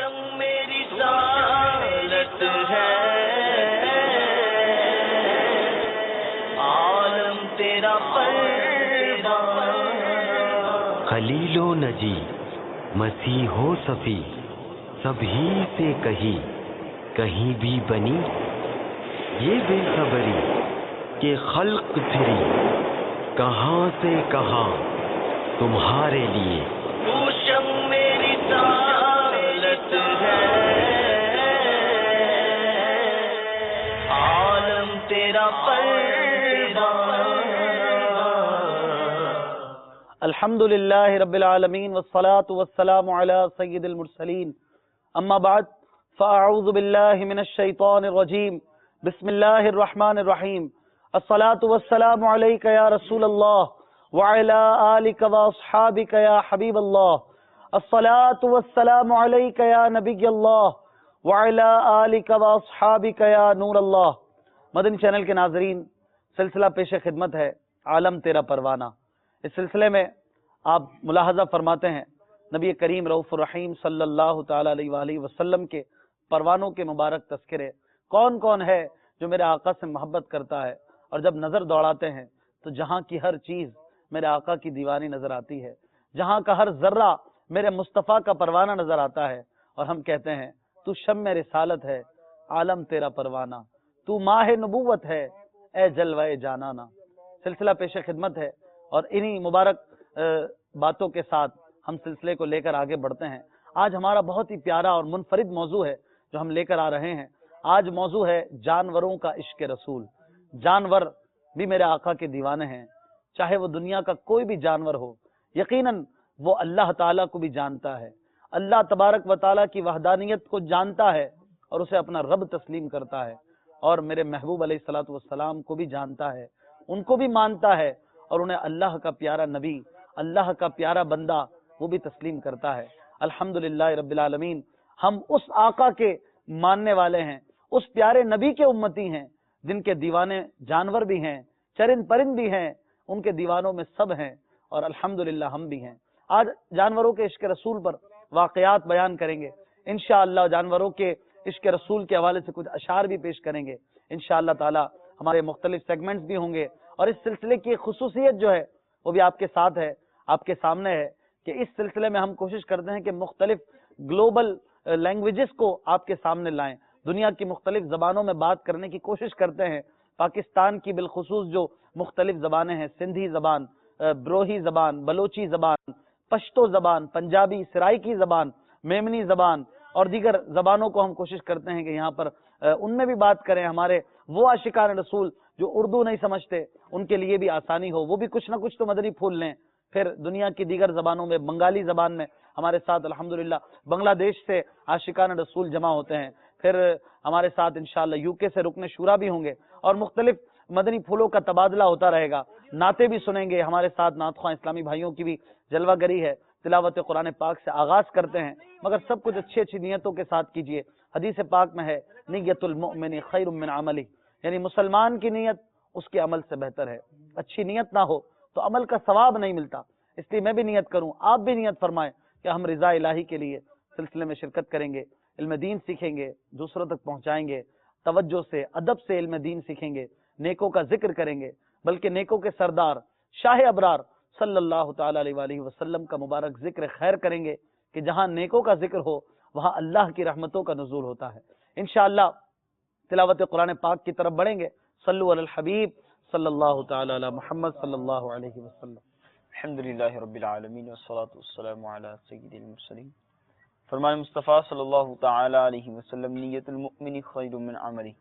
روشن میری رسالت ہے، عالم تیرا پروانہ۔ خلیل و نجی، مسیح و صفی، سبھی سے کہیں بھی بنی یہ بے خبری کہ خلق پھری کہاں سے کہاں تمہارے لیے۔ روشن میری رسالت ہے، عالم تیرا پروانہ۔ الحمد للہ رب العالمین والصلاة والسلام علی سید المرسلین، اما بعد فاعوذ باللہ من الشیطان الرجیم، بسم اللہ الرحمن الرحیم۔ الصلاة والسلام علیک یا رسول اللہ وعلی آلک واصحابک یا حبیب اللہ۔ الصلاة والسلام علیک یا نبی اللہ وعلی آلک واصحابک یا نور اللہ۔ مدنی چینل کے ناظرین، سلسلہ پیش خدمت ہے عالم تیرا پروانہ۔ اس سلسلے میں آپ ملاحظہ فرماتے ہیں نبی کریم رؤوف الرحیم صلی اللہ تعالی علیہ وآلہ وسلم کے پروانوں کے مبارک تذکرے۔ کون کون ہے جو میرے آقا سے محبت کرتا ہے اور جب نظر دوڑاتے ہیں تو جہاں کی ہر چیز میرے آقا کی دیوانی نظر آتی ہے، جہاں کا ہر ذرہ میرے مصطفیٰ کا پروانہ نظر آتا ہے، اور ہم کہتے ہیں تو شمع رسالت ہے، عالم تیرا پروانہ، تو ماہ نبوت ہے، اے جلوہ جانانا۔ سلسلہ پیش خدمت ہے اور انہی مبارک باتوں کے ساتھ ہم سلسلے کو لے کر آگے بڑھتے ہیں۔ آج ہمارا بہت ہی پیارا اور منفرد موضوع ہے جو ہم لے کر آ رہے ہیں۔ آج موضوع ہے جانوروں کا عشق رسول۔ جانور بھی میرے آقا کے دیوانے ہیں، چاہے وہ دنیا کا کوئی بھی جانور ہو، یقیناً وہ اللہ تعالیٰ کو بھی جانتا ہے، اللہ تبارک و تعالیٰ کی وحدانیت کو جانتا ہے اور اسے اپنا رب تسلیم کرتا ہے، اور میرے محبوب علیہ الصلوۃ والسلام کو بھی جانتا ہے، ان کو بھی مانتا ہے، اور انہیں اللہ کا پیارا نبی، اللہ کا پیارا بندہ وہ بھی تسلیم کرتا ہے۔ الحمدللہ رب العالمین، ہم اس آقا کے ماننے والے ہیں، اس پیارے نبی کے امتی ہیں جن کے دیوانے جانور بھی ہیں، چرند پرند بھی ہیں، ان کے دیوانوں میں سب ہیں، اور الحمدللہ ہم بھی ہیں۔ آج جانوروں کے عشق رسول پر واقعات بیان کریں گے انشاءاللہ، جانوروں کے عشق رسول کے حوالے سے کچھ اشعار بھی پیش کریں گے انشاءاللہ تعالی۔ ہمارے مختلف سیگمنٹس بھی ہوں گے، اور اس سلسلے کی خصوصیت جو ہے وہ بھی آپ کے ساتھ ہے، آپ کے سامنے ہے، کہ اس سلسلے میں ہم کوشش کرتے ہیں کہ مختلف گلوبل لینگویجز کو آپ کے سامنے لائیں، دنیا کی مختلف زبانوں میں بات کرنے کی کوشش کرتے ہیں۔ پاکستان کی بالخصوص جو مختلف زبانیں ہیں، سندھی زبان، بروہی زبان، بلوچی زبان، پشتو زبان، پنجابی سرائکی زبان، میمنی زبان اور دیگر زبانوں کو ہم کوشش کرتے ہیں کہ یہاں پر ان میں بھی بات کریں۔ ہمارے وہ عاشقان رسول جو اردو نہیں سمجھتے ان کے لیے بھی آسانی ہو، وہ بھی کچھ نہ کچھ تو مدنی پھول لیں۔ پھر دنیا کی دیگر زبانوں میں، بنگالی زبان میں ہمارے ساتھ الحمدللہ بنگلہ دیش سے عاشقان رسول جمع ہوتے ہیں، پھر ہمارے ساتھ انشاءاللہ یو کے سے رکن شورا بھی ہوں گے، اور مختلف مدنی پھولوں کا تبادلہ ہوتا رہے گا۔ نعتیں بھی سنیں گے، ہمارے ساتھ نعت خواں اسلامی بھائیوں کی بھی جلوہ گری ہے، تلاوت قرآن پاک سے آغاز کرتے ہیں، مگر سب کچھ اچھی اچھی نیتوں کے ساتھ کیجئے۔ حدیث پاک میں ہے نیت المؤمن خیر من عملی، یعنی مسلمان کی نیت اس کے عمل سے بہتر ہے۔ اچھی نیت نہ ہو تو عمل کا ثواب نہیں ملتا، اس لیے میں بھی نیت کروں، آپ بھی نیت فرمائیں کہ ہم رضا الہی کے لیے سلسلے میں شرکت کریں گے، علم دین سیکھیں گے، دوسروں تک پہنچائیں گے، توجہ سے ادب سے علم دین سیکھیں گے، نیکوں کا ذکر کریں گے، بلکہ نیکوں کے سردار شاہ ابرار صلی اللہ تعالی علیہ وآلہ وسلم کا مبارک ذکر خیر کریں گے، کہ جہاں نیکوں کا ذکر ہو وہاں اللہ کی رحمتوں کا نزول ہوتا ہے۔ انشاءاللہ تلاوت قرآن پاک کی طرف بڑھیں گے۔ صلو علی الحبیب صلی اللہ تعالی علی محمد صلی اللہ علیہ وسلم۔ الحمدللہ رب العالمین والصلاة والسلام علی سید المرسلین۔ فرمان مصطفیٰ صلی اللہ تعالی علیہ وسلم، نیت المؤمن خیر من عملی،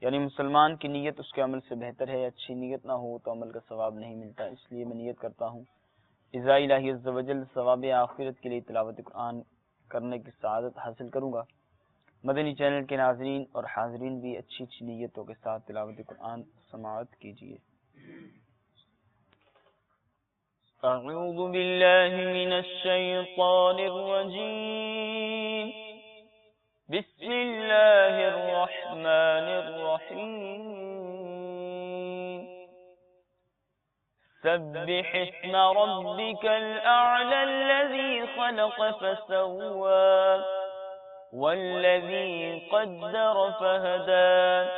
یعنی مسلمان کی نیت اس کے عمل سے بہتر ہے۔ اچھی نیت نہ ہو تو عمل کا ثواب نہیں ملتا، اس لیے میں نیت کرتا ہوں رضا الہی عز و جل ثواب آخرت کے لیے تلاوت قرآن کرنے کی سعادت حاصل کروں گا۔ مدنی چینل کے ناظرین اور حاضرین بھی اچھی اچھی نیتوں کے ساتھ تلاوت قرآن سماعت کیجیے۔ اعوذ باللہ من الشیطان الرجیم، بسم اللہ الرحمن الرحیم، سبح اسم ربک الاعلی الذی خلق فسوى والذي قدر فهدى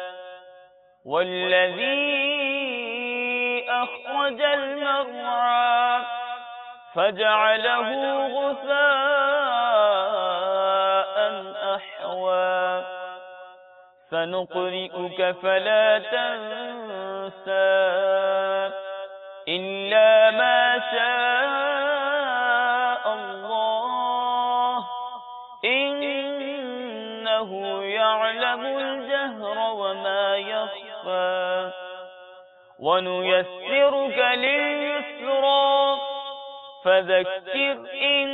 والذي أخرج المرعى فجعله غثاء أحوى سنقرئك فلا تنسى إلا ما شاء الله إنه يعلم الجهر وما يخفى ونيسرك لليسرى فذكر إن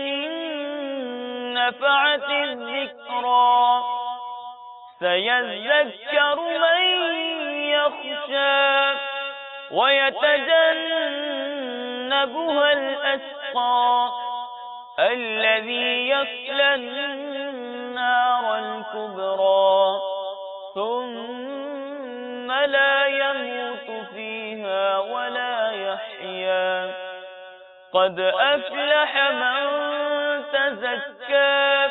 نفعت الذكرى سيذكر من يخشى ويتجنبها الأشقى الذي يصلى النار الكبرى ثم لا يموت فيها ولا يحيا قد أفلح من تزكى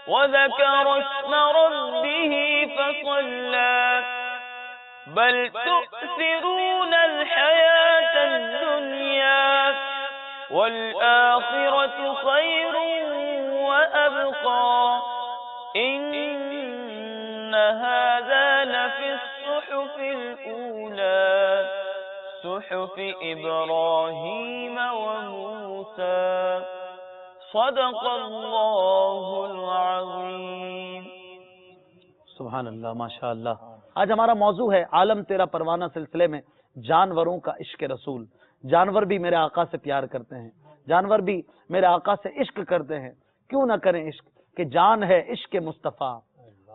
وذكر اسم ربه فصلى بل تؤثرون الحياة الدنيا والآخرة خير وأبقى إن هذا لفي الصحف الأولى صحف إبراهيم وموسى صدق اللہ العظیم۔ سبحان اللہ، ماشاء اللہ۔ آج ہمارا موضوع ہے عالم تیرا پروانہ سلسلے میں جانوروں کا عشق رسول۔ جانور بھی میرے آقا سے پیار کرتے ہیں، جانور بھی میرے آقا سے عشق کرتے ہیں، کیوں نہ کریں عشق کہ جان ہے عشق مصطفیٰ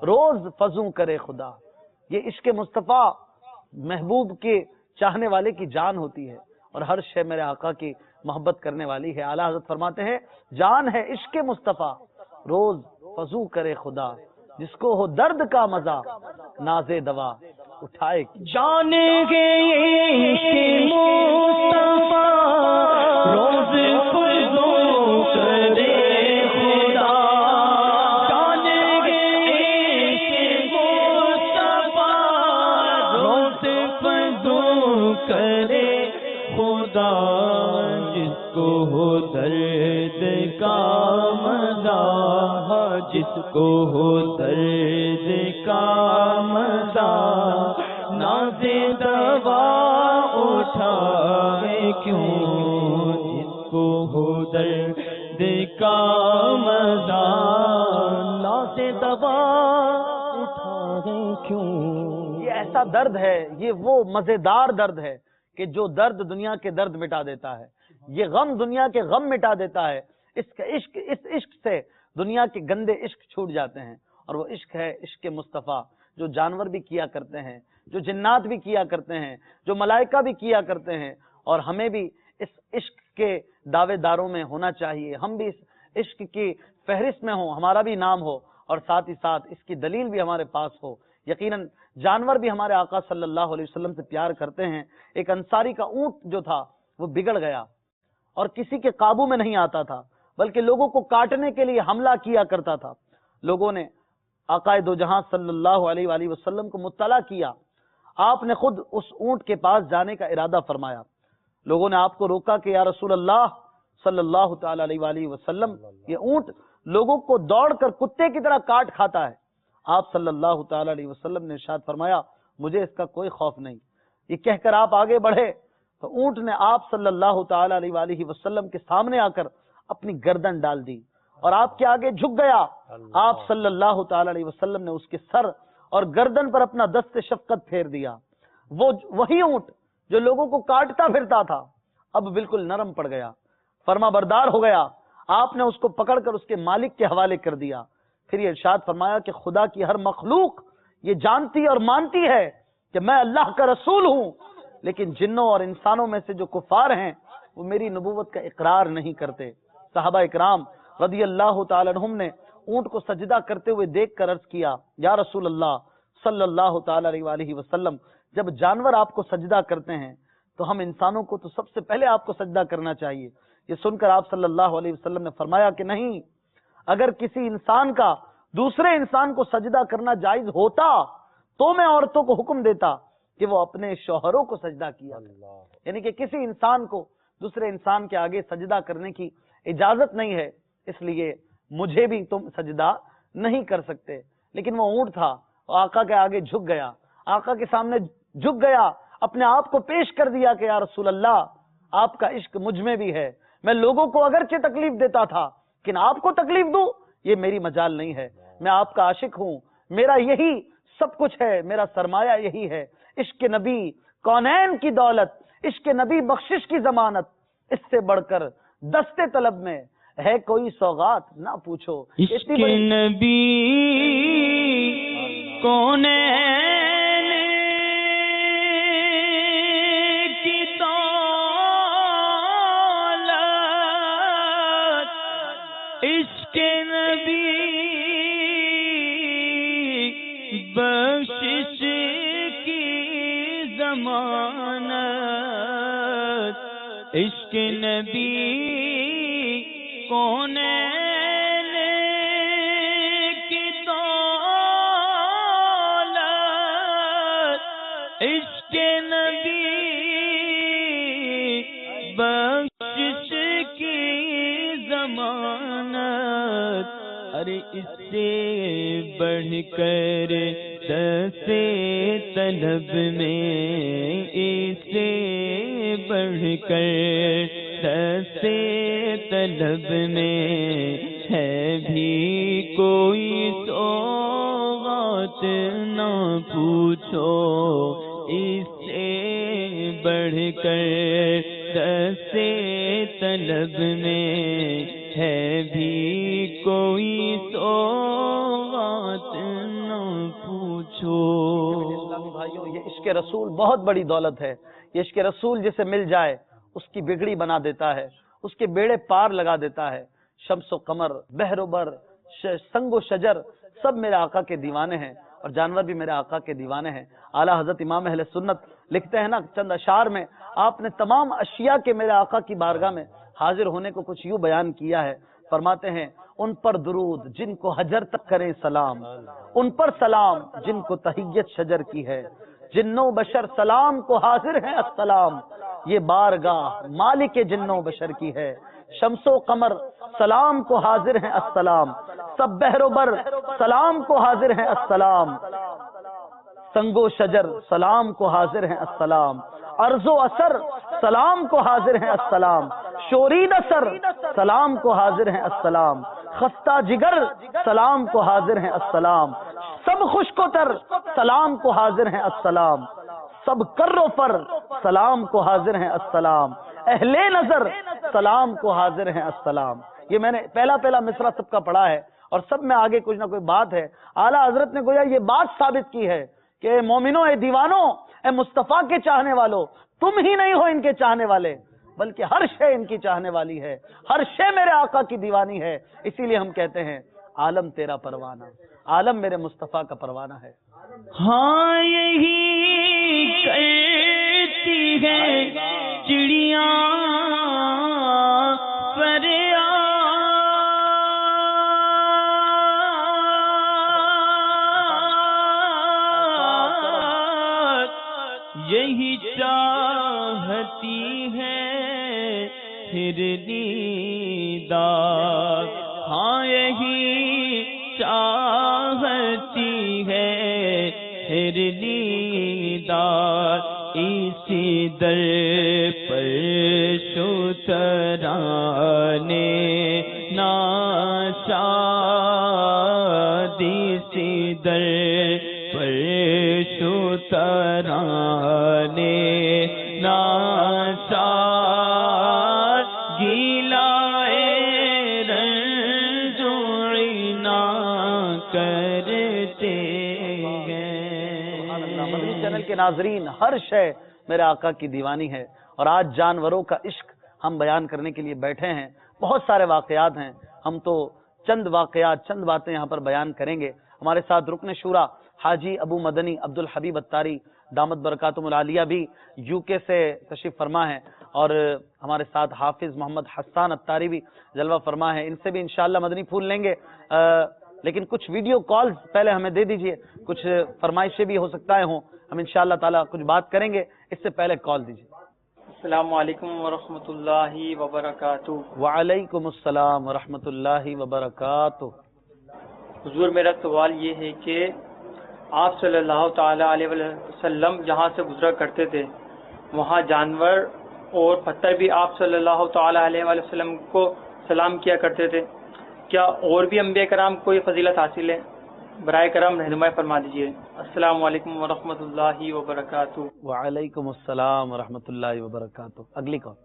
روز فضوں کرے خدا۔ یہ عشق مصطفیٰ محبوب کے چاہنے والے کی جان ہوتی ہے، اور ہر شے میرے آقا کی محبت کرنے والی ہے۔ اعلیٰ حضرت فرماتے ہیں جان ہے عشق مصطفیٰ روز فضو کرے خدا، جس کو ہو درد کا مزہ ناز دوا اٹھائے جانے گے عشق مصطفیٰ روز فضو کرے خدا، جانے گے عشق مصطفیٰ روز فضو کرے خدا، جس کو ہو درد کا مزہ، جس کو ہو درد کا مزہ ناز دوا اٹھائے کیوں، جس کو ہو درد کا مزہ ناز دوا اٹھائے کیوں۔ یہ ایسا درد ہے، یہ وہ مزیدار درد ہے کہ جو درد دنیا کے درد مٹا دیتا ہے، یہ غم دنیا کے غم مٹا دیتا ہے۔ اس عشق سے دنیا کے گندے عشق چھوٹ جاتے ہیں، اور وہ عشق ہے عشق مصطفیٰ، جو جانور بھی کیا کرتے ہیں، جو جنات بھی کیا کرتے ہیں، جو ملائکہ بھی کیا کرتے ہیں، اور ہمیں بھی اس عشق کے دعوے داروں میں ہونا چاہیے، ہم بھی اس عشق کی فہرست میں ہوں، ہمارا بھی نام ہو، اور ساتھ ہی ساتھ اس کی دلیل بھی ہمارے پاس ہو۔ یقیناً جانور بھی ہمارے آقا صلی اللہ علیہ وسلم سے پیار کرتے ہیں۔ ایک انصاری کا اونٹ جو تھا وہ بگڑ گیا اور کسی کے قابو میں نہیں آتا تھا، بلکہ لوگوں کو کاٹنے کے لیے حملہ کیا کرتا تھا۔ لوگوں نے آقا دو جہاں صلی اللہ علیہ وآلہ وسلم کو مطلع کیا، آپ نے خود اس اونٹ کے پاس جانے کا ارادہ فرمایا۔ لوگوں نے آپ کو روکا کہ یا رسول اللہ صلی اللہ تعالی علیہ وآلہ وسلم، یہ اونٹ لوگوں کو دوڑ کر کتے کی طرح کاٹ کھاتا ہے۔ آپ صلی اللہ تعالی علیہ وسلم نے ارشاد فرمایا مجھے اس کا کوئی خوف نہیں۔ یہ کہہ کر آپ آگے بڑھے تو اونٹ نے آپ صلی اللہ تعالی علیہ وآلہ وسلم کے سامنے آ کر اپنی گردن ڈال دی اور آپ کے آگے جھک گیا۔ آپ صلی اللہ تعالی علیہ وسلم نے اس کے سر اور گردن پر اپنا دست شفقت پھیر دیا۔ وہی اونٹ جو لوگوں کو کاٹتا پھرتا تھا اب بالکل نرم پڑ گیا، فرما بردار ہو گیا۔ آپ نے اس کو پکڑ کر اس کے مالک کے حوالے کر دیا۔ پھر یہ ارشاد فرمایا کہ خدا کی ہر مخلوق یہ جانتی اور مانتی ہے کہ میں اللہ کا رسول ہوں، لیکن جنوں اور انسانوں میں سے جو کفار ہیں وہ میری نبوت کا اقرار نہیں کرتے۔ صحابہ اکرام رضی اللہ تعالی عنہم نے اونٹ کو سجدہ کرتے ہوئے دیکھ کر عرض کیا یا رسول اللہ صلی اللہ تعالی علیہ وآلہ وسلم، جب جانور آپ کو سجدہ کرتے ہیں تو ہم انسانوں کو تو سب سے پہلے آپ کو سجدہ کرنا چاہیے۔ یہ سن کر آپ صلی اللہ علیہ وسلم نے فرمایا کہ نہیں، اگر کسی انسان کا دوسرے انسان کو سجدہ کرنا جائز ہوتا تو میں عورتوں کو حکم دیتا کہ وہ اپنے شوہروں کو سجدہ کیا کریں، یعنی کہ کسی انسان کو دوسرے انسان کے آگے سجدہ کرنے کی اجازت نہیں ہے، اس لیے مجھے بھی تم سجدہ نہیں کر سکتے۔ لیکن وہ اونٹ تھا، آقا کے آگے جھک گیا، آقا کے سامنے جھک گیا، اپنے آپ کو پیش کر دیا کہ یا رسول اللہ، آپ کا عشق مجھ میں بھی ہے، میں لوگوں کو اگرچہ تکلیف دیتا تھا لیکن آپ کو تکلیف دوں یہ میری مجال نہیں ہے، میں آپ کا عاشق ہوں، میرا یہی سب کچھ ہے، میرا سرمایہ یہی ہے، عشق نبی کونین کی دولت، عشق نبی بخشش کی ضمانت، اس سے بڑھ کر دستے طلب میں ہے کوئی سوغات نہ پوچھو۔ عشق نبی کونین کی دولت، عشق نبی بخشش کی ضمانت، عشق نبی کونین کی دولت، عشق نبی بخشش کی ضمانت، ارے اس سے بڑھ کر دستے طلب میں، اس سے بڑھ کر دستے طلب میں ہے بھی کوئی سوغات نہ پوچھو، اس سے بڑھ کر دستے طلب میں ہے بھی کوئی سوغات نہ پوچھو۔ اسلامی بھائیوں، یہ عشق رسول بہت بڑی دولت ہے، یہ عشق رسول جسے مل جائے اس کی بگڑی بنا دیتا ہے، اس کے بیڑے پار لگا دیتا ہے۔ شمس و قمر، بحر و بر، سنگ و شجر، سب میرے آقا کے دیوانے ہیں، اور جانور بھی میرے آقا کے دیوانے ہیں۔ اعلیٰ حضرت امام اہل سنت لکھتے ہیں نا چند اشعار میں، آپ نے تمام اشیاء کے میرے آقا کی بارگاہ میں حاضر ہونے کو کچھ یوں بیان کیا ہے، فرماتے ہیں ان پر درود جن کو حجر تک کریں سلام، ان پر سلام جن کو تحیت شجر کی ہے، جنوں بشر سلام کو حاضر ہیں السلام، یہ بارگاہ مالک جنوں بشر کی ہے، شمس و قمر سلام کو حاضر ہیں السلام، سب بحر و بر سلام کو حاضر ہیں السلام، سنگ و شجر سلام کو حاضر ہیں السلام، ارض و اثر سلام کو حاضر ہیں السلام، شورید اثر سلام کو حاضر ہیں السلام، خستہ جگر سلام کو حاضر ہیں السلام، سب خشک و تر سلام کو حاضر ہیں السلام، سب کر و فر سلام کو حاضر ہیں السلام، اہل نظر سلام کو حاضر ہیں السلام۔ یہ میں نے پہلا مصرع سب کا پڑھا ہے، اور سب میں آگے کچھ نہ کوئی بات ہے۔ اعلیٰ حضرت نے گویا یہ بات ثابت کی ہے کہ اے مومنوں، اے دیوانوں، اے مصطفیٰ کے چاہنے والوں، تم ہی نہیں ہو ان کے چاہنے والے، بلکہ ہر شے ان کی چاہنے والی ہے، ہر شے میرے آقا کی دیوانی ہے۔ اسی لیے ہم کہتے ہیں عالم تیرا پروانہ، عالم میرے مصطفیٰ کا پروانہ ہے۔ ہاں یہی کرتی ہے چڑیاں فریاد، یہی چاہتی ہے پھر دیدار، ہاں یہی چاہتی ہے پھر دیدار، اسی در پر شترانے ناشاد، اسی در پر شترانے ناشاد، گیلائے رنج و عنا کرتے ہیں۔ مدنی چینل کے ناظرین، ہر شے میرے آقا کی دیوانی ہے، اور آج جانوروں کا عشق ہم بیان کرنے کے لیے بیٹھے ہیں۔ بہت سارے واقعات ہیں، ہم تو چند واقعات، چند باتیں یہاں پر بیان کریں گے۔ ہمارے ساتھ رکن شورا حاجی ابو مدنی عبد الحبیب اتاری دامت برکاتہم العالیہ بھی یو کے سے تشریف فرما ہے، اور ہمارے ساتھ حافظ محمد حسان اتاری بھی جلوہ فرما ہے، ان سے بھی انشاءاللہ مدنی پھول لیں گے۔ لیکن کچھ ویڈیو کالز پہلے ہمیں دے دیجئے، کچھ فرمائشیں بھی ہو سکتا ہے ہوں، ہم انشاءاللہ تعالیٰ کچھ بات کریں گے، اس سے پہلے کال دیجئے۔ السلام علیکم ورحمۃ اللہ وبرکاتہ۔ وعلیکم السلام ورحمۃ اللہ وبرکاتہ۔ حضور میرا سوال یہ ہے کہ آپ صلی اللہ تعالی علیہ وسلم جہاں سے گزرا کرتے تھے وہاں جانور اور پتھر بھی آپ صلی اللہ تعالی علیہ وسلم کو سلام کیا کرتے تھے، کیا اور بھی انبیاء کرام کو یہ فضیلت حاصل ہے؟ برائے کرم رہنمائی فرما دیجیے۔ السلام علیکم ورحمۃ اللہ وبرکاتہ۔ وعلیکم السلام ورحمۃ اللہ وبرکاتہ۔ اگلی کال۔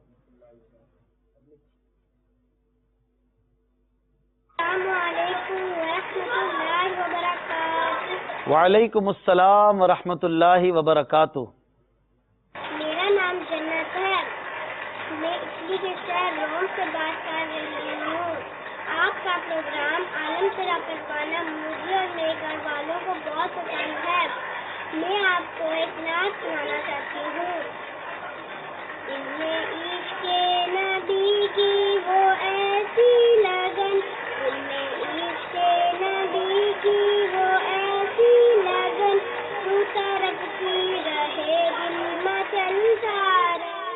السلام علیکم ورحمۃ اللہ وبرکاتہ۔ وعلیکم السلام ورحمۃ اللہ وبرکاتہ۔ میرا نام جنت ہے، میں اٹلی کے شہر روم سے بات کر رہی ہوں۔ آپ کا پروگرام عالم تیرا پروانہ مجھے اور میرے گھر والوں کو بہت پسند ہے۔ میں آپ کو ایک نعت سنانا چاہتی ہوں۔ ان میں عشق نبی کی وہ ایسی لگن، ان میں عشق نبی کی وہ ایسی لگن، تو ترکتی رہے دل مچلتا رہے۔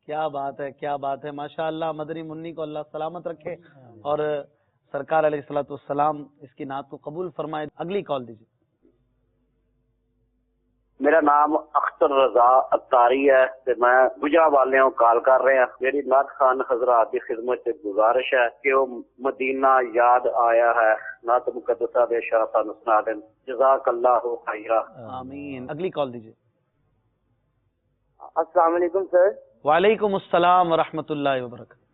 کیا بات ہے، کیا بات ہے، ماشاءاللہ۔ مدنی منی کو اللہ سلامت رکھے اور سرکار علیہ الصلوۃ والسلام اس کی نعت کو قبول فرمائے۔ اگلی کال دیجیے۔ میرا نام اختر رضا اتاری ہے تے میں گجرا والوں کال کر رہے ہیں۔ میری نعت خان حضرات کی خدمت سے گزارش ہے کہ وہ مدینہ یاد آیا ہے، نعت مقدسہ دے شاہ سنا دیں۔ جزاک اللہ خیرہ۔ آمین۔ اگلی کال دیجیے۔ السلام علیکم سر۔ وعلیکم السلام ورحمۃ اللہ وبرکاتہ۔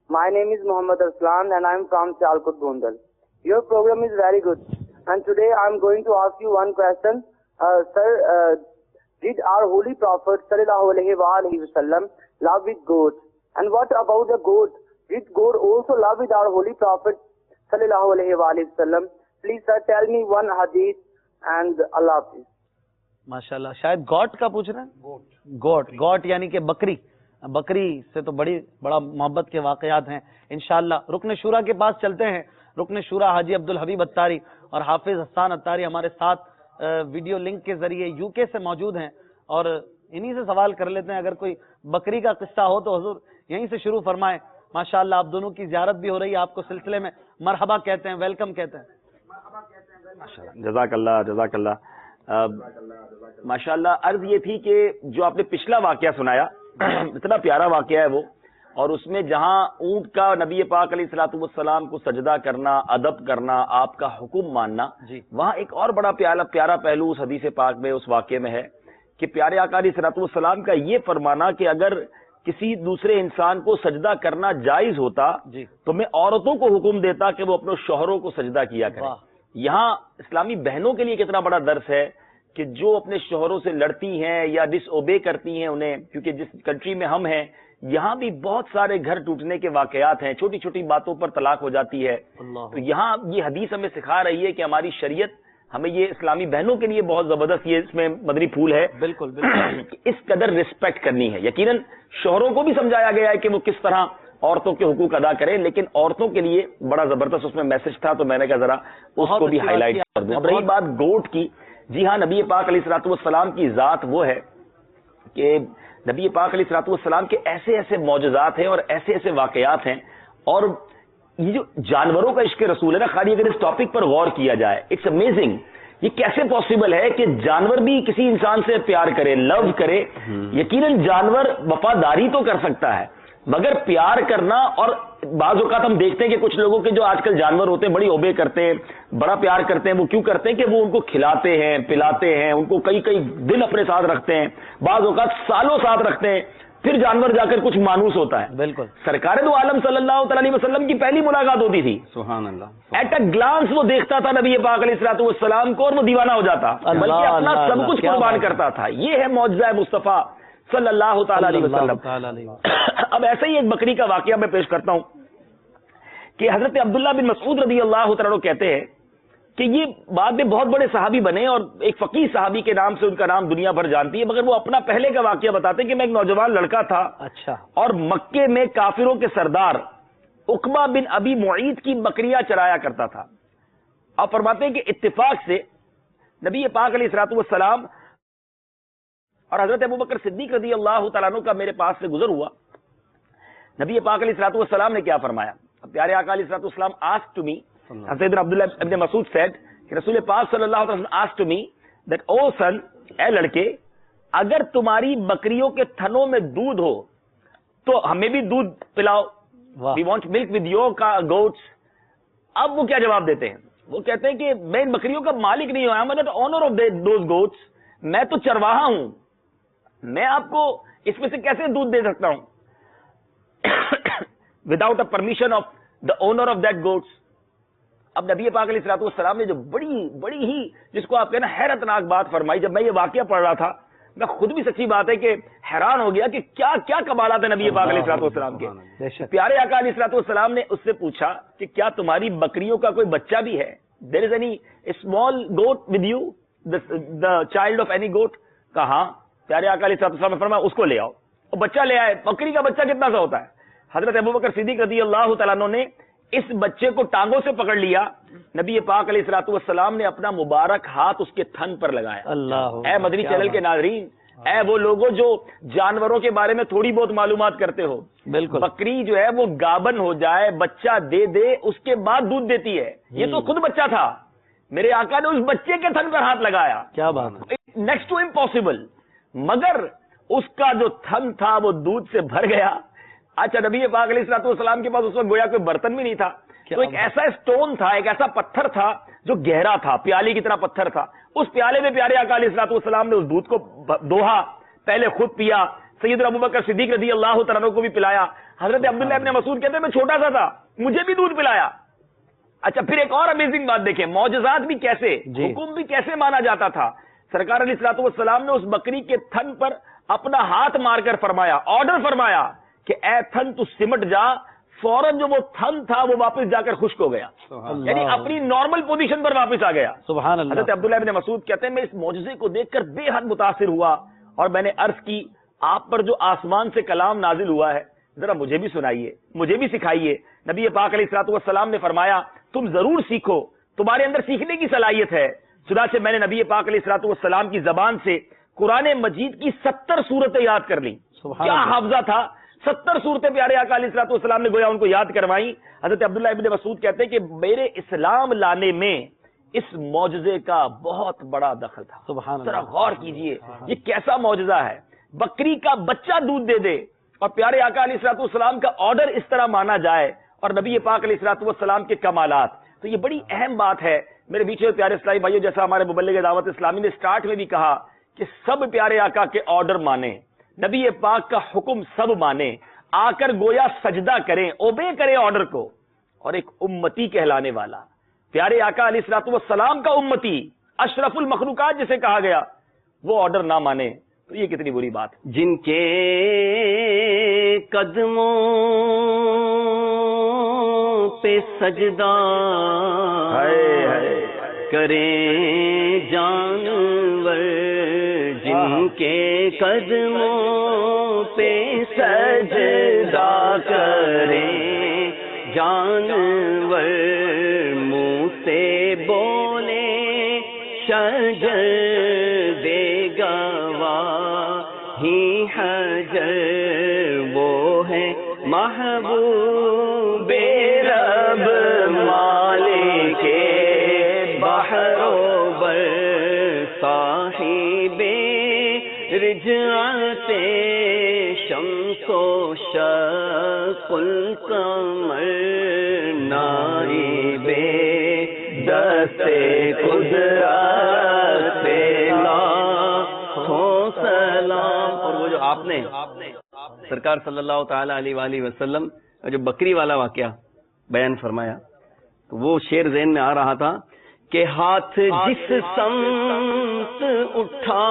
My name is Muhammad Aslan and I am from Sialkot, Gondal. Your program is very good. And today I am going to ask you one question. Sir, did our Holy Prophet sallallahu alaihi wasallam love with goats? And what about the goat? Did goat also love with our Holy Prophet sallallahu alaihi wasallam? Please sir, tell me one hadith and Allah please. ماشاءاللہ۔ شاید گوٹ کا پوچھ رہے ہیں؟ گوٹ یعنی کہ بکری۔ بکری سے تو بڑا محبت کے واقعات ہیں انشاءاللہ۔ رکن شورا کے پاس چلتے ہیں۔ رکن شورا حاجی عبدالحبیب اتاری اور حافظ حسان اتاری ہمارے ساتھ ویڈیو لنک کے ذریعے یو کے سے موجود ہیں، اور انہی سے سوال کر لیتے ہیں۔ اگر کوئی بکری کا قصہ ہو تو حضور یہیں سے شروع فرمائیں۔ ماشاءاللہ آپ دونوں کی زیارت بھی ہو رہی ہے، آپ کو سلسلے میں مرحبا کہتے ہیں، ویلکم کہتے ہیں۔ جزاک اللہ، جزاک اللہ۔ ماشاءاللہ عرض یہ تھی کہ جو آپ نے پچھلا واقعہ سنایا اتنا پیارا واقعہ ہے وہ، اور اس میں جہاں اونٹ کا نبی پاک علیہ الصلوۃ والسلام کو سجدہ کرنا، ادب کرنا، آپ کا حکم ماننا، وہاں ایک اور بڑا پیارا پہلو اس حدیث پاک میں، اس واقعے میں ہے کہ پیارے آقا علیہ الصلوۃ والسلام کا یہ فرمانا کہ اگر کسی دوسرے انسان کو سجدہ کرنا جائز ہوتا تو میں عورتوں کو حکم دیتا کہ وہ اپنے شوہروں کو سجدہ کیا کریں۔ یہاں اسلامی بہنوں کے لیے کتنا بڑا درس ہے کہ جو اپنے شوہروں سے لڑتی ہیں یا ڈس اوبے کرتی ہیں انہیں، کیونکہ جس کنٹری میں ہم ہیں یہاں بھی بہت سارے گھر ٹوٹنے کے واقعات ہیں، چھوٹی چھوٹی باتوں پر طلاق ہو جاتی ہے۔ تو یہاں یہ حدیث ہمیں سکھا رہی ہے کہ ہماری شریعت ہمیں یہ اسلامی بہنوں کے لیے بہت زبردست، یہ اس میں مدنی پھول ہے، بالکل اس قدر رسپیکٹ کرنی ہے۔ یقیناً شوہروں کو بھی سمجھایا گیا ہے کہ وہ کس طرح عورتوں کے حقوق ادا کریں، لیکن عورتوں کے لیے بڑا زبردست اس میں میسج تھا، تو میں نے کہا ذرا اس کو بھی ہائی لائٹ کر دوں۔ اب رہی بات گوٹ کی، جی ہاں، نبی پاک علیہ الصلوۃ والسلام کی ذات وہ ہے کہ نبی پاک علیہ الصلوۃ والسلام کے ایسے ایسے معجزات ہیں اور ایسے ایسے واقعات ہیں، اور یہ جو جانوروں کا عشق رسول ہے نا، خالی اگر اس ٹاپک پر غور کیا جائے، اٹس امیزنگ، یہ کیسے پاسبل ہے کہ جانور بھی کسی انسان سے پیار کرے، لو کرے۔ یقیناً جانور وفاداری تو کر سکتا ہے مگر پیار کرنا، اور بعض اوقات ہم دیکھتے ہیں کہ کچھ لوگوں کے جو آج کل جانور ہوتے ہیں بڑی اوبے کرتے ہیں، بڑا پیار کرتے ہیں۔ وہ کیوں کرتے ہیں کہ وہ ان کو کھلاتے ہیں، پلاتے ہیں، ان کو کئی کئی دن اپنے ساتھ رکھتے ہیں، بعض اوقات سالوں ساتھ رکھتے ہیں، پھر جانور جا کر کچھ مانوس ہوتا ہے۔ بالکل سرکار دو عالم صلی اللہ علیہ وسلم کی پہلی ملاقات ہوتی تھی، سبحان اللہ، ایٹ اے گلانس وہ دیکھتا تھا نبی پاک علیہ الصلوۃ والسلام کو اور وہ دیوانہ ہو جاتا، بلکہ اپنا سب کچھ قربان کرتا تھا۔ یہ ہے معجزہ مصطفیٰ صلی اللہ تعالیٰ علیہ وسلم۔ اب ایسا ہی ایک بکری کا واقعہ میں پیش کرتا ہوں کہ حضرت عبداللہ بن مسعود رضی اللہ تعالیٰ عنہ کہتے ہیں کہ یہ بعد میں بہت بڑے صحابی بنے، اور ایک فقیہ صحابی کے نام سے ان کا نام دنیا بھر جانتی ہے، مگر وہ اپنا پہلے کا واقعہ بتاتے ہیں کہ میں ایک نوجوان لڑکا تھا، اچھا، اور مکے میں کافروں کے سردار عقبہ بن ابی معیط کی بکریاں چرایا کرتا تھا. آپ فرماتے ہیں کہ اتفاق سے نبی پاک علیہ الصلوۃ والسلام اور حضرت ابوبکر صدیق رضی اللہ تعالیٰ عنہ کا میرے پاس سے گزر ہوا. نبی پاک علیہ الصلوۃ والسلام نے کیا فرمایا؟ پیارے آقا علیہ الصلوۃ والسلام asked to me, حضرت عبداللہ ابن مسعود said کہ رسول پاک صلی اللہ علیہ وسلم asked to me that oh son, اے لڑکے اگر تمہاری بکریوں کے تھنوں میں دودھ ہو تو ہمیں بھی دودھ pulao. We want milk with your goats. اب وہ کیا جواب دیتے ہیں؟ وہ کہتے ہیں کہ میں ان بکریوں کا مالک نہیں ہوں, I am not owner of those goats. میں تو چرواہا ہوں, میں آپ کو اس میں سے کیسے دودھ دے سکتا ہوں without a permission of the owner of that goats. اب نبی پاک علیہ الصلوۃ والسلام نے جو بڑی ہی جس کو آپ کہنا حیرت ناک بات فرمائی, جب میں یہ واقعہ پڑھ رہا تھا میں خود بھی سچی بات ہے کہ حیران ہو گیا کہ کیا کیا کمالات ہیں نبی پاک علیہ الصلوۃ والسلام کے. پیارے آقا علیہ الصلوۃ والسلام نے اس سے پوچھا کہ کیا تمہاری بکریوں کا کوئی بچہ بھی ہے؟ there is any small goat with you, the child of any goat. کہا پیارے آقا علیہ الصلوۃ والسلام نے فرمایا اس کو لے آؤ. اور بچہ لے آئے. بکری کا بچہ کتنا سا ہوتا ہے؟ حضرت ابوبکر صدیق رضی اللہ تعالیٰ عنہ نے اس بچے کو ٹانگوں سے پکڑ لیا. نبی پاک علیہ الصلوۃ والسلام نے اپنا مبارک ہاتھ اس کے تھن پر لگایا. اے مدنی چینل کے ناظرین, اے وہ لوگوں جو جانوروں کے بارے میں تھوڑی بہت معلومات کرتے ہو, بالکل بکری جو ہے وہ گابن ہو جائے, بچہ دے دے, اس کے بعد دودھ دیتی ہے. یہ تو خود بچہ تھا, میرے آقا نے اس بچے کے تھن پر ہاتھ لگایا. کیا بات ہے, نیکسٹ ٹو امپاسبل. مگر اس کا جو تھن تھا وہ دودھ سے بھر گیا. اچھا, نبی پاک علیہ الصلوۃ والسلام کے پاس اس وقت گویا کوئی برتن بھی نہیں تھا, تو ایک ایسا اسٹون تھا, ایک ایسا پتھر تھا جو گہرا تھا, پیالی کی طرح پتھر تھا. اس پیالے میں پیارے آقا علیہ الصلوۃ والسلام نے اس دودھ کو دوہا, پہلے خود پیا, سیدنا ابوبکر صدیق رضی اللہ تعالیٰ عنہ کو بھی پلایا. حضرت عبداللہ ابن مسعود کہتے ہیں میں چھوٹا سا تھا, مجھے بھی دودھ پلایا. اچھا, پھر ایک اور امیزنگ بات دیکھیں, معجزات بھی کیسے, حکم بھی کیسے مانا جاتا تھا. سرکار علیہ الصلوۃ والسلام نے اس بکری کے تھن پر اپنا ہاتھ مار کر فرمایا, آرڈر فرمایا کہ اے تھن تو سمٹ جا. فوراً جو وہ تھن تھا وہ واپس جا کر خشک ہو گیا, یعنی اپنی نارمل پوزیشن پر واپس آ گیا. سبحان اللہ. حضرت عبداللہ ابن مسعود کہتے ہیں میں اس معجزے کو دیکھ کر بے حد متاثر ہوا, اور میں نے عرض کی آپ پر جو آسمان سے کلام نازل ہوا ہے ذرا مجھے بھی سنائیے, مجھے بھی سکھائیے. نبی پاک علیہ الصلوۃ والسلام نے فرمایا تم ضرور سیکھو, تمہارے اندر سیکھنے کی صلاحیت ہے. چنانچہ میں نے نبی پاک علیہ الصلوۃ والسلام کی زبان سے قرآن مجید کی 70 صورتیں یاد کر لی. کیا حافظہ تھا, 70 صورتیں پیارے آقا علیہ الصلوۃ والسلام نے گویا ان کو یاد کروائی. حضرت عبداللہ ابن مسعود کہتے ہیں کہ میرے اسلام لانے میں اس معجزے کا بہت بڑا دخل تھا. سبحان اللہ. ذرا غور کیجئے یہ کیسا معجزہ ہے, بکری کا بچہ دودھ دے دے اور پیارے آقا علیہ الصلوۃ والسلام کا آرڈر اس طرح مانا جائے, اور نبی پاک علیہ الصلوۃ والسلام کے کمالات. تو یہ بڑی اہم بات ہے میرے بیچ پیارے اسلامی بھائیوں, جیسا ہمارے مبلغ دعوت اسلامی نے سٹارٹ میں بھی کہا کہ سب پیارے آقا کے آرڈر مانیں, نبی پاک کا حکم سب مانیں, آ کر گویا سجدہ کریں, اوبے کریں آرڈر کو. اور ایک امتی کہلانے والا پیارے آقا علیہ الصلوۃ والسلام کا امتی, اشرف المخلوقات جسے کہا گیا, وہ آرڈر نہ مانے تو یہ کتنی بری بات. جن کے قدموں پہ سجدہ کریں جانور, جن کے قدموں پہ سجدہ کریں جانور, منہ سے بولے شجر دے گواہی حجر, وہ ہے محبوب رب مالک بحر و بر, صاحب رجعت شمس و شق القمر, نائب دست قدرت لاکھوں سلام. اور وہ جو آپ نے سرکار صلی اللہ تعالی علیہ وآلہ وسلم جو بکری والا واقعہ بیان فرمایا, تو وہ شعر ذہن میں آ رہا تھا کہ ہاتھ جس سمت اٹھا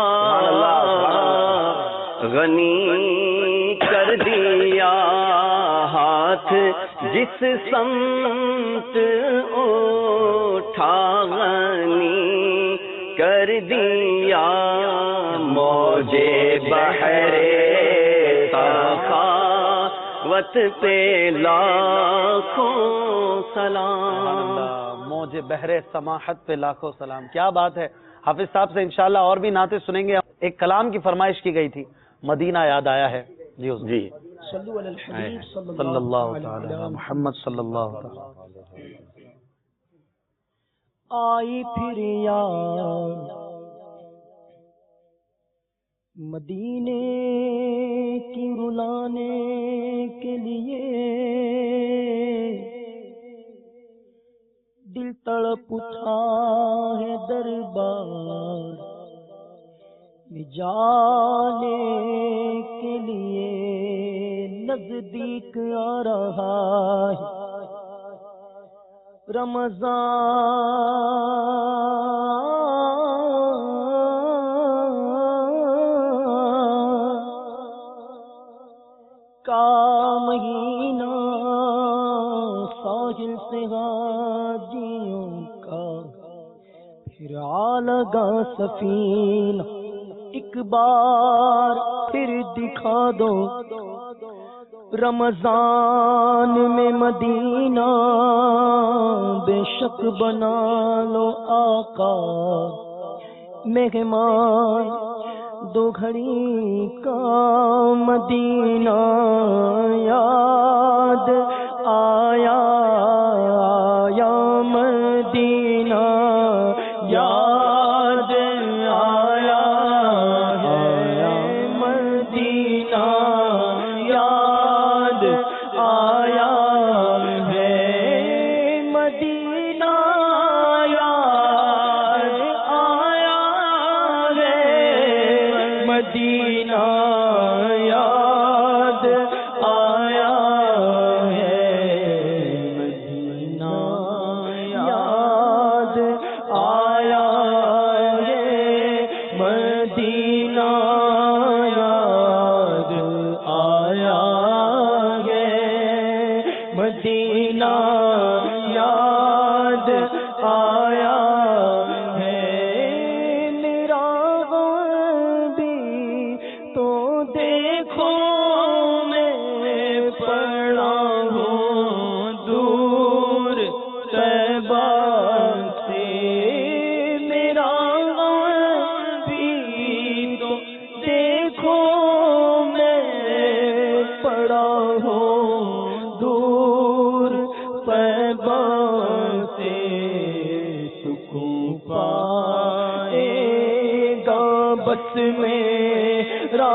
غنی کر دیا, ہاتھ جس سمت اٹھا غنی کر دیا, موجے بحر سخا و سخاوت پہ لاکھوں سلام. موج بحر سماحت پہ لاکھوں سلام. کیا بات ہے. حافظ صاحب سے انشاءاللہ اور بھی نعتیں سنیں گے. ایک کلام کی فرمائش کی گئی تھی, مدینہ یاد آیا ہے. جی جی صلو علی الحبیب صلی اللہ تعالی علی محمد صلی اللہ تعالی. آئی پھر یاد مدینے کی رلانے کے لیے, دل تڑپ اٹھا ہے دربار میں جانے کے لیے, نزدیک آ رہا ہے رمضان کا مہینہ, ساحل سے حاجیوں کا پھر آ لگا سفینہ, ایک بار پھر دکھا دو رمضان میں مدینہ, بے شک بنا لو آقا مہمان دو گھڑی کا مدینہ. یاد آیا یا مدینہ, یاد آیا ہے مدینہ, یاد آیا ہے مدینہ, یاد آیا ہے مدینہ, یاد آیا ہے مدینہ, یاد آیا ہے مدینہ, یاد آیا ہے مدینہ, یاد آیا ہے میرا غم بھی تو دیکھو میں پڑا ہوں دور طیبہ سے, میرا غم بھی تو دیکھو میں پڑا ہوں دور طیبہ سے, سکون پائے گا بس میرا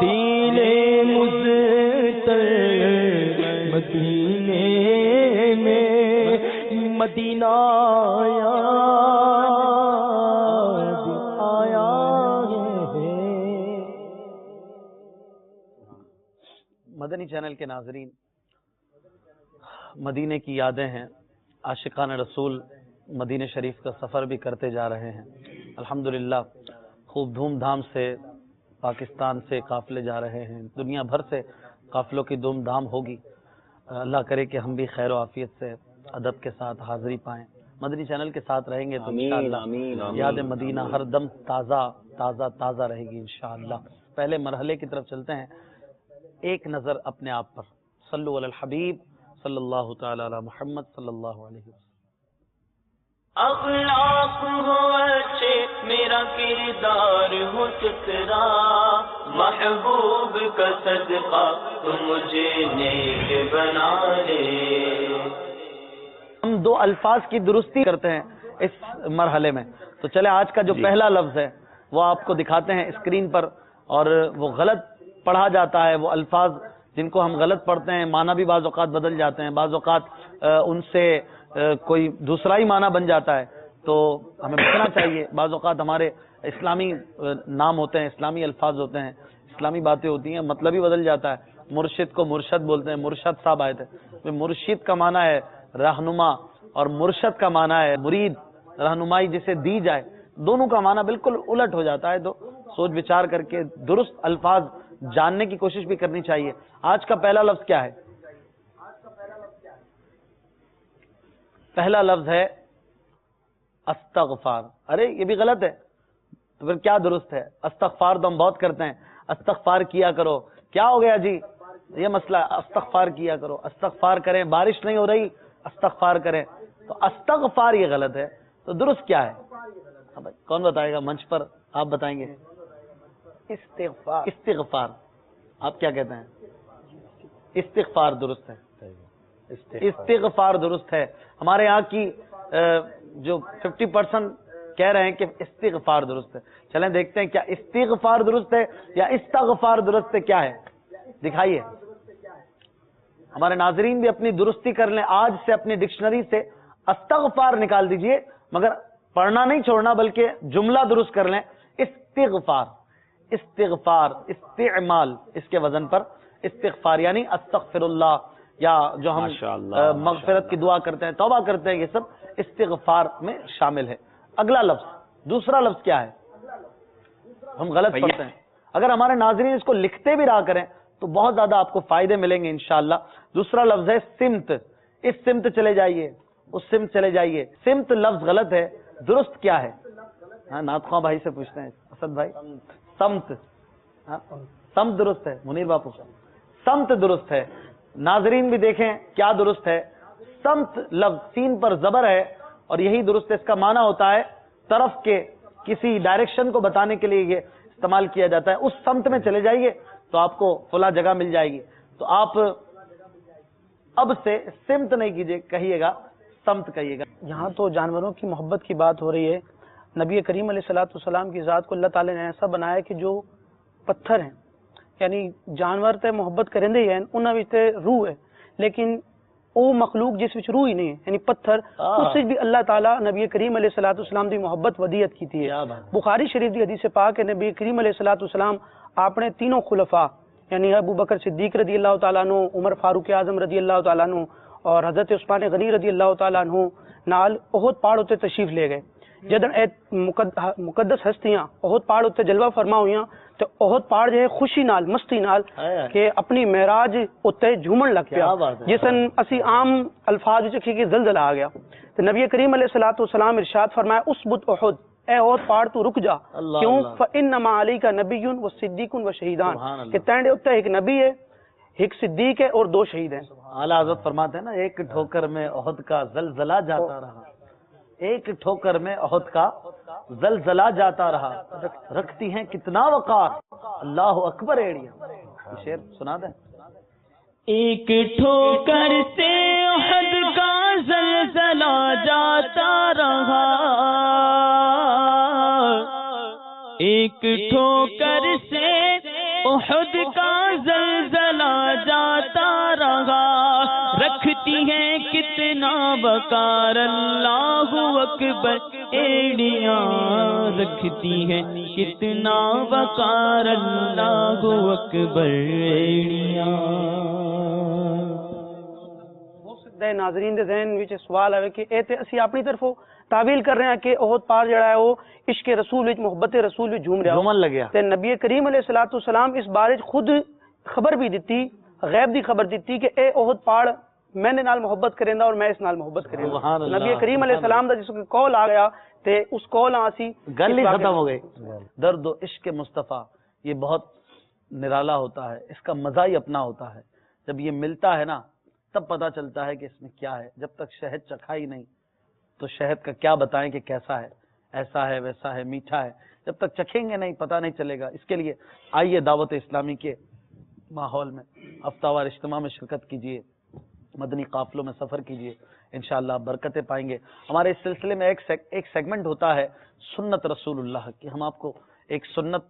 دل مزتر مدینے میں, مدینہ یاد آیا ہے. مدنی چینل کے ناظرین, مدینے کی یادیں ہیں. عاشقان رسول مدینہ شریف کا سفر بھی کرتے جا رہے ہیں. الحمدللہ خوب دھوم دھام سے پاکستان سے قافلے جا رہے ہیں, دنیا بھر سے قافلوں کی دھوم دھام ہوگی. اللہ کرے کہ ہم بھی خیر و عافیت سے ادب کے ساتھ حاضری پائیں. مدنی چینل کے ساتھ رہیں گے تو انشاءاللہ یاد مدینہ ہر دم تازہ تازہ تازہ رہے گی انشاءاللہ. پہلے مرحلے کی طرف چلتے ہیں. ایک نظر اپنے آپ پر. صلو علی الحبیب صلی اللہ تعالی علی محمد صلی اللہ علیہ وسلم. اخلاق ہو اچھے میرا کردار ہو سترا, محبوب کا صدقہ تو مجھے نیک بنا لے. ہم دو الفاظ کی درستی کرتے ہیں اس مرحلے میں, تو چلے آج کا جو پہلا لفظ ہے وہ آپ کو دکھاتے ہیں اسکرین پر, اور وہ غلط پڑھا جاتا ہے. وہ الفاظ جن کو ہم غلط پڑھتے ہیں معنی بھی بعض اوقات بدل جاتے ہیں, بعض اوقات ان سے کوئی دوسرا ہی معنی بن جاتا ہے, تو ہمیں بچنا چاہیے. بعض اوقات ہمارے اسلامی نام ہوتے ہیں, اسلامی الفاظ ہوتے ہیں, اسلامی باتیں ہوتی ہیں, مطلب ہی بدل جاتا ہے. مرشد کو مرشد بولتے ہیں, مرشد صاحب آئے تھے. مرشد کا معنی ہے رہنما, اور مرشد کا معنی ہے مرید, رہنمائی جسے دی جائے. دونوں کا معنی بالکل الٹ ہو جاتا ہے. تو سوچ بچار کر کے درست الفاظ جاننے کی کوشش بھی کرنی چاہیے. آج کا پہلا لفظ کیا ہے؟ پہلا لفظ ہے استغفار. ارے یہ بھی غلط ہے, تو پھر کیا درست ہے؟ استغفار تو ہم بہت کرتے ہیں, استغفار کیا کرو. کیا ہو گیا جی؟ یہ مسئلہ استغفار کیا کرو، استغفار کریں، بارش نہیں ہو رہی استغفار کریں، تو استغفار یہ غلط ہے، تو درست کیا ہے؟ کون بتائے گا منچ پر؟ آپ بتائیں گے؟ استغفار، استغفار آپ کیا کہتے ہیں؟ استغفار درست ہے، استغفار درست ہے۔ ہمارے یہاں کی جو 50% کہہ رہے ہیں کہ استغفار درست ہے۔ چلیں دیکھتے ہیں کیا استغفار درست ہے یا استغفار درست ہے، کیا ہے دکھائیے۔ ہمارے ناظرین بھی اپنی درستی کر لیں، آج سے اپنی ڈکشنری سے استغفار نکال دیجئے، مگر پڑھنا نہیں چھوڑنا بلکہ جملہ درست کر لیں۔ استغفار، استغفار، استعمال اس کے وزن پر استغفار، یعنی استغفر اللہ، یا جو ہم مغفرت کی دعا کرتے ہیں، توبہ کرتے ہیں، یہ سب استغفار میں شامل ہے۔ اگلا لفظ، دوسرا لفظ کیا ہے؟ ہم غلط پڑھتے ہیں، اگر ہمارے ناظرین اس کو لکھتے بھی رہا کریں تو بہت زیادہ آپ کو فائدے ملیں گے انشاءاللہ۔ دوسرا لفظ ہے سمت، اس سمت چلے جائیے، اس سمت چلے جائیے، سمت لفظ غلط ہے، درست کیا ہے؟ ہاں نعت خواں بھائی سے پوچھتے ہیں، اسد بھائی۔ سمت، سمت درست ہے، منیر باپو سمت درست ہے۔ ناظرین بھی دیکھیں کیا درست ہے۔ سمت لفظ سین پر زبر ہے اور یہی درست ہے، اس کا معنی ہوتا ہے طرف کے، کسی ڈائریکشن کو بتانے کے لیے یہ استعمال کیا جاتا ہے۔ اس سمت میں چلے جائیے تو آپ کو فلاں جگہ مل جائے گی، تو آپ اب سے سمت نہیں کیجیے، کہیے گا سمت کہیے گا۔ یہاں تو جانوروں کی محبت کی بات ہو رہی ہے۔ نبی کریم علیہ الصلوۃ والسلام کی ذات کو اللہ تعالی نے ایسا بنایا کہ جو پتھر ہیں، یعنی جانور تے محبت کرندے ہی ہیں، انہاں وچ تے روح ہے، لیکن او مخلوق جس وچ روح ہی نہیں ہے، یعنی پتھر، اس وچ بھی اللہ تعالیٰ نبی کریم علیہ الصلوۃ والسلام دی محبت ودیت کیتی ہے۔ بخاری شریف دی حدیث پاک ہے، نبی کریم علیہ الصلوۃ والسلام اپنے تینوں خلفاء یعنی ابو بکر صدیق رضی اللہ تعالیٰ عنہ، عمر فاروق اعظم رضی اللہ تعالیٰ عنہ اور حضرت عثمان غنی رضی اللہ تعالیٰ عنہ نال احد پہاڑ اتنے تشریف لے گئے۔ جدن اے مقدس ہستیاں احد پہاڑ اتنے جلوہ فرما ہوئیاں تو احد پہاڑ جو ہے خوشی نال، مستی نال کہ اپنی معراج اتنے جھومن لگ پیا، جسن اسی عام الفاظ وچ کہ زلزلہ آ گیا۔ تو نبی کریم علیہ الصلوۃ والسلام ارشاد فرمایا اسبت احد، اے احد پہاڑ تو رک جا، کیوں؟ فانما علیک نبی و صدیق و شہیدان، کہ تینڈے اتنے ایک نبی ہے، ایک صدیق ہے اور دو شہید ہیں۔ اعلیٰ حضرت فرماتے ہیں نا، ایک ٹھوکر میں احد کا زلزلہ جاتا رہا، ایک ٹھوکر میں احد کا زلزلہ جاتا رہا، رکھتی ہیں کتنا وقار، اللہ اکبر ایڑیاں۔ یہ شعر سنا دیں۔ ایک ٹھوکر سے احد کا زلزلہ جاتا رہا، ایک ٹھوکر سے احد کا زلزلہ جاتا رہا، رکھتی ہیں کتنا وقار اللہ اکبر ایڑیاں، رکھتی ہیں کتنا وقار اللہ اکبر ایڑیاں۔ ناظرین دے ذہن وچ سوال آئے کہ اے تے اسی اپنی طرفوں تعویل کر رہے ہیں کہ احد پہاڑ جڑا ہے وہ عشق رسول وچ، محبت رسول وچ جھوم رہا، جھومن لگیا، تے نبی کریم علیہ الصلوۃ والسلام اس بارے خود خبر بھی دیتی، غیب دی خبر دیتی کہ اے احد پہاڑ میں نے نال محبت کریندا اور میں اس نال محبت کریندا۔ نبی کریم علیہ السلام دا جس کو کال آ گیا تے اس کال آسی گل ہی ختم ہو گئی۔ درد و عشق مصطفیٰ یہ بہت نرالا ہوتا ہے، اس کا مزہ ہی اپنا ہوتا ہے۔ جب یہ ملتا ہے نا تب پتہ چلتا ہے کہ اس میں کیا ہے۔ جب تک شہد چکھا ہی نہیں تو شہد کا کیا بتائیں کہ کیسا ہے، ایسا ہے، ویسا ہے، میٹھا ہے۔ جب تک چکھیں گے نہیں پتہ نہیں چلے گا۔ اس کے لیے آئیے دعوت اسلامی کے ماحول میں ہفتہ وار اجتماع میں شرکت کیجیے، مدنی قافلوں میں سفر کیجیے، انشاءاللہ برکتیں پائیں گے۔ ہمارے اس سلسلے میں ایک سیگمنٹ ہوتا ہے سنت رسول اللہ کی، ہم آپ کو ایک سنت،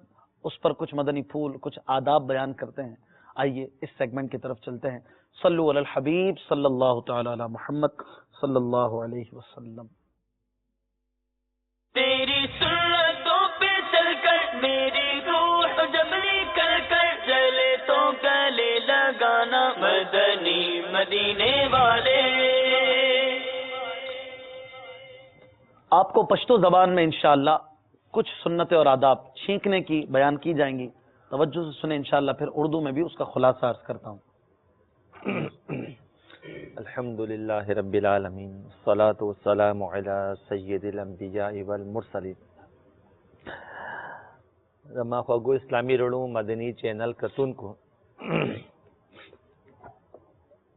اس پر کچھ مدنی پھول، کچھ آداب بیان کرتے ہیں۔ آئیے اس سیگمنٹ کی طرف چلتے ہیں۔ صلو علی الحبیب صلی اللہ تعالی علی محمد صلی اللہ علیہ وسلم۔ تیری سنتوں پہ چل کر میری روح جب نکل کر جلے تو گلے لگانا مدنی مدینے والے۔ آپ کو پشتو زبان میں انشاءاللہ کچھ سنتیں اور آداب چھینکنے کی بیان کی جائیں گی، توجہ سے سنیں انشاءاللہ، پھر اردو میں بھی اس کا خلاصہ عرض کرتا ہوں۔ الحمدللہ رب العالمین، الصلاۃ والسلام علی سید الانبیاء والمرسلین۔ رما خوگو اسلامی رڑوں مدنی چینل کتون کو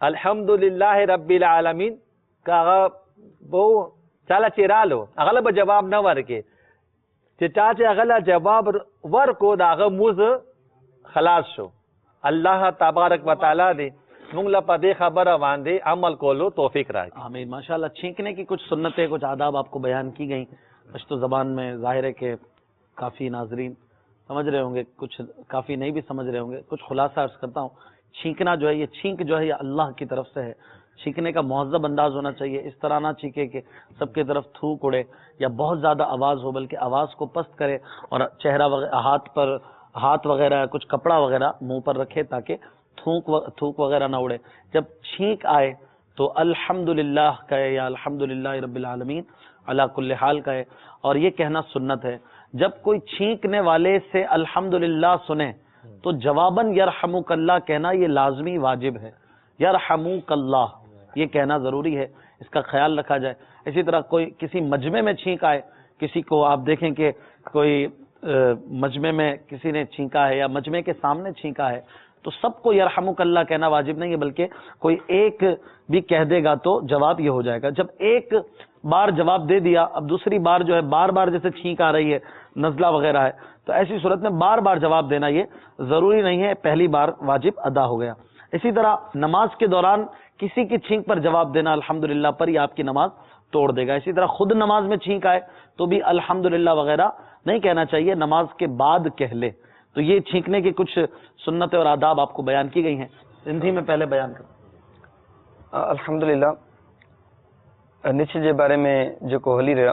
الحمدللہ رب العالمین کا وہ چالا چیرالو اغلب جواب نہ ورکے چاچے اغلب جواب ورکو دا موز خلاص شو. اللہ تبارک و تعالیٰ دے منگلا پدے خبر واندے عمل کولو توفیق رائے. آمین. ماشاءاللہ چھینکنے کی کچھ سنتیں کچھ آداب آپ کو بیان کی گئیں پشتو زبان میں. ظاہر ہے کہ کافی ناظرین سمجھ رہے ہوں گے, کچھ کافی نہیں بھی سمجھ رہے ہوں گے. کچھ خلاصہ عرض کرتا ہوں. چھینکنا جو ہے یہ چھینک جو ہے یہ اللہ کی طرف سے ہے. چھینکنے کا مہذب انداز ہونا چاہیے. اس طرح نہ چھینکے کہ سب کی طرف تھوک اڑے یا بہت زیادہ آواز ہو, بلکہ آواز کو پست کرے اور چہرہ ہاتھ وغیرہ کچھ کپڑا وغیرہ منہ پر رکھے تاکہ تھوک وغیرہ نہ اڑے. جب چھینک آئے تو الحمدللہ کہے یا الحمدللہ رب العالمین علی کل حال کہے. اور یہ کہنا سنت ہے. جب کوئی چھینکنے والے سے الحمدللہ سنے تو جواباً یرحمک اللہ کہنا یہ لازمی واجب ہے. یرحمک اللہ یہ کہنا ضروری ہے, اس کا خیال رکھا جائے. اسی طرح کوئی کسی مجمع میں چھینک آئے, کسی کو آپ دیکھیں کہ کوئی مجمع میں کسی نے چھینکا ہے یا مجمع کے سامنے چھینکا ہے تو سب کو یرحمک اللہ کہنا واجب نہیں ہے, بلکہ کوئی ایک بھی کہہ دے گا تو جواب یہ ہو جائے گا. جب ایک بار جواب دے دیا, اب دوسری بار جو ہے بار بار جیسے چھینک آ رہی ہے, نزلہ وغیرہ ہے, تو ایسی صورت میں بار بار جواب دینا یہ ضروری نہیں ہے, پہلی بار واجب ادا ہو گیا. اسی طرح نماز کے دوران کسی کی چھینک پر جواب دینا الحمدللہ پر یہ آپ کی نماز توڑ دے گا. اسی طرح خود نماز میں چھینک آئے تو بھی الحمدللہ وغیرہ نہیں کہنا چاہیے, نماز کے بعد کہہ لے. تو یہ چھینکنے کی کچھ سنتیں اور آداب آپ کو بیان کی گئی ہیں. سندھی میں پہلے بیان کریں. الحمدللہ نچ کے بارے میں جو ہلی رہا,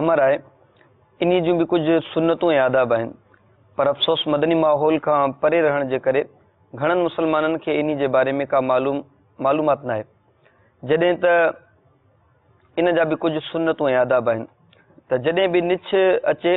امر ہے. ان جو بھی کچھ سنتوں آداب ہیں, پر افسوس مدنی ماحول کا پرے رہن کے کرے گھنن مسلمانن کے ان کے بارے میں کا معلومات نہ ہے. جدیں تو ان جا بھی کچھ سنتوں آداب ہیں تو جدیں بھی نچ اچے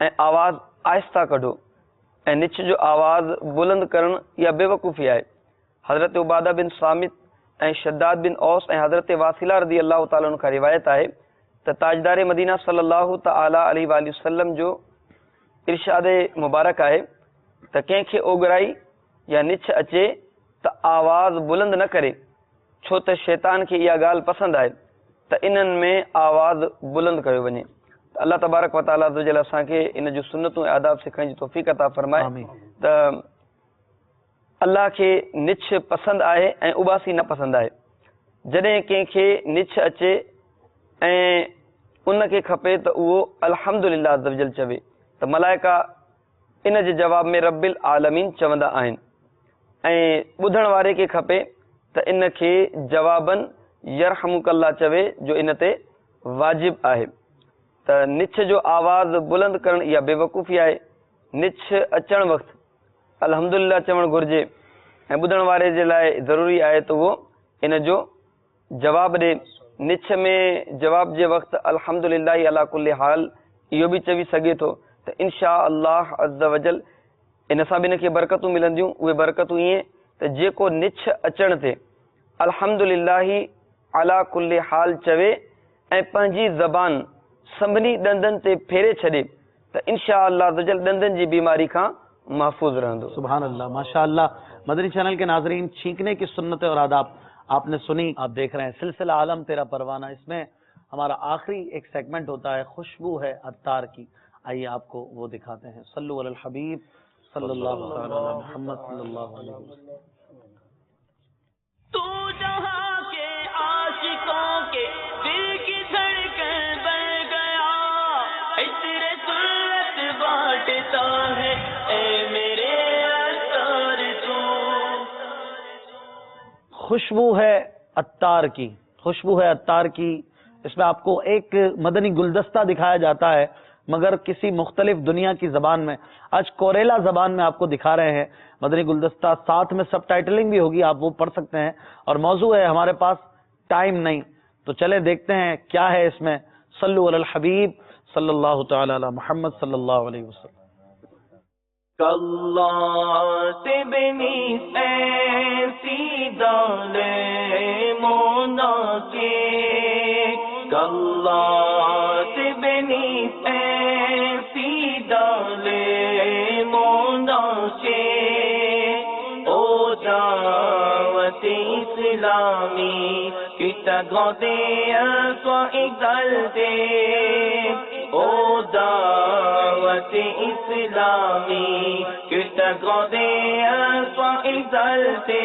اے آواز آہستہ کڈو. اے نچ جو آواز بلند کرن یا بے وقوفی ہے. حضرت عبادہ بن صامت اے شداد بن اوس اے حضرت واصلہ رضی اللہ تعالیٰ عنہ کا روایت ہے تو تاجدار مدینہ صلی اللہ تعالی علیہ وآلہ وسلم جو ارشاد مبارک ہے تو کہیں کے اوگرائی یا نچ اچے تو آواز بلند نہ کرے, چھو تو شیطان کی یہ گال پسند آئے تو انن میں آواز بلند کرو ونے. اللہ تبارک و تعالیٰ عزوجل اساں کے ان جو سنتوں آداب سکھائیں جو توفیق عطا فرمائے. تو اللہ کے نچ پسند آئے اے اباسی نہ پسند آئے. جدیں کہیں کے نچ اچے اے ان کے کھپے تو وہ الحمدللہ عزوجل چوے تو ملائکہ ان کے جواب میں رب العالمین چوندا آئین. اے بدھن والے کے کھپے تو ان کے جواباً یرحمک اللہ چوے جو ان تے واجب ہے. تو نچ جو آواز بلند کرن یا بے وقوفی ہے. نچ اچن وقت الحمدللہ چون گرجے اے بدھن والے جے لائے ضروری ہے تو وہ ان جو جواب دے. نچ میں جواب جے وقت الحمدللہ علی کل حال یہ بھی چوی سگے تو انشاءاللہ عز وجل ان سا بھی کے برکتوں ملندیوں. وہ برکتوں یہ تو جے کو نچ اچن تے الحمدللہ علی کل حال چوے اے پنجی زبان سمبنی دندن تے پھیرے چھڑے تو انشاءاللہ عز وجل دندن جی بیماری کا محفوظ رہندو. سبحان اللہ, ماشاءاللہ. مدنی چینل کے ناظرین, چھینکنے کی سنتیں اور آداب آپ نے سنی. آپ دیکھ رہے ہیں سلسلہ عالم تیرا پروانہ. اس میں ہمارا آخری ایک سیگمنٹ ہوتا ہے خوشبو ہے عطار کی. آئیے آپ کو وہ دکھاتے ہیں. صلو علی الحبیب صلی اللہ علیہ محمد صلی اللہ علیہ وسلم. تو جہاں کے عاشقوں کے دل کی دھڑکن بن گیا, عطر سنت بانٹتا ہے اے میرے عطار تو. خوشبو ہے عطار کی, خوشبو ہے عطار کی. اس میں آپ کو ایک مدنی گلدستہ دکھایا جاتا ہے مگر کسی مختلف دنیا کی زبان میں. آج کوریلا زبان میں آپ کو دکھا رہے ہیں مدنی گلدستہ, ساتھ میں سب ٹائٹلنگ بھی ہوگی, آپ وہ پڑھ سکتے ہیں. اور موضوع ہے ہمارے پاس ٹائم نہیں, تو چلے دیکھتے ہیں کیا ہے اس میں. صلو علی الحبیب صلی اللہ تعالی علی محمد صلی اللہ علیہ وسلم. کلات بنی ایسی دالے مونا کے, کلات بنی ایسی دالے مونا islami, kita gode aswa exalte, o dawat islami, kita gode aswa exalte.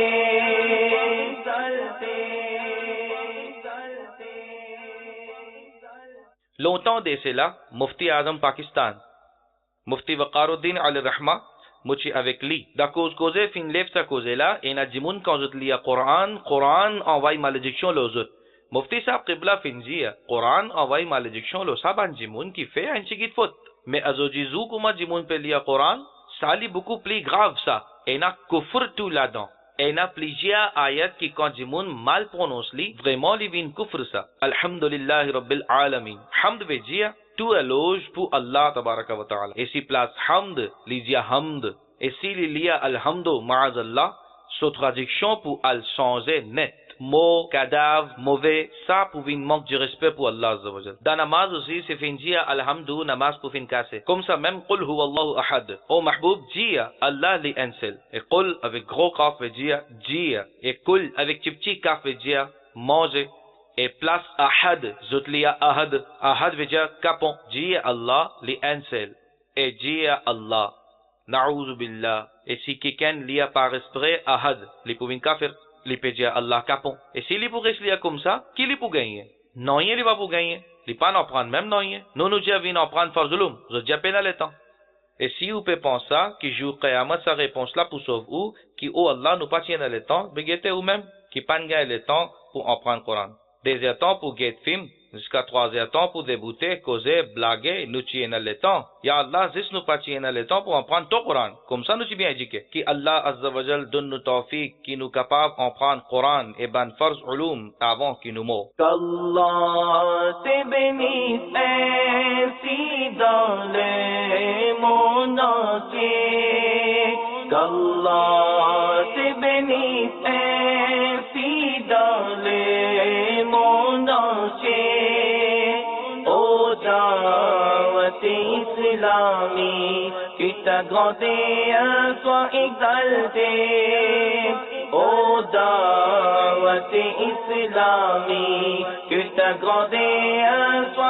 Longtemps d'essai là, Mufti Azam Pakistan, Mufti Waqaruddin al-Rahma, Muci avec lui. Da cause fin lefta cause là, et na jimun cause liya Quran envoie malédiction l'ozut. Mufti sahab qibla finjia, Quran envoie malédiction lo saban jimun qui fait un chigit faute. Mais azojizu kuma jimun pe liya Quran, ça lit beaucoup plus grave ça. Et na kufr tout là-dedans. Et na plusieurs ayat qui quand jimun mal prononce li, vraiment li vin kufr ça. Alhamdulillahi Rabbil Alamin. Hamd vejia, tout éloge pour Allah tabaraka wa ta'ala. Et si place hamd, lijia hamd. Et si lilia alhamdo ma'azallah, sa traduction pour al changer net. Mot, cadavre, mauvais, ça pour une manque de respect pour Allah azza wa jal. Dans namaz aussi, c'est fin dia alhamdou, namaz pour fin casser. Comme ça même, qul huwa Allahu ahad. Oh mahboub, dia, Allah li un seul. Et qul avec gros kaf veut dire dia. Et kul avec petit kaf veut dire manger. Et place ahad, zutliya ahad. Ahad veut dire capon. Dia Allah li un seul. Et dia Allah. Na'oudhu billah. Et si quelqu'un lia par esprit ahad, li pour une kafir. Li peut dire Allah capon. Et si li pourrait se lire comme ça, qui li pour gagner? Non, il va pour gagner. Li pas n'en prendre même non. Nous nous disons en prendre farzulum. Je dis à peine le temps. Et si vous pouvez penser que jour Qiyamah sa réponse là pour sauver ou, qui oh Allah nous pas tient le temps, begete ou même, qui pas gagner le temps pour en prendre Coran. Deuxième temps pour get film, jusqu'à troisième temps pour débuter, causer, blaguer, nous tiens le temps. Ya Allah, zis nous pas tient le temps pour en prendre ton Coran. Comme ça nous sommes bien éduqués. Qui Allah Azza wa Jal donne nous tawfiq, qui nous capable en prendre Coran et ban farz ulum avant qu'il nous meure. qu'Allah se bénisse ainsi dans les mondes entiers, qu'Allah se bénisse ainsi dans les mondes entiers, ô dawat islami, que ta grandeur soit exaltée, ô dawat islami, que ta grandeur soit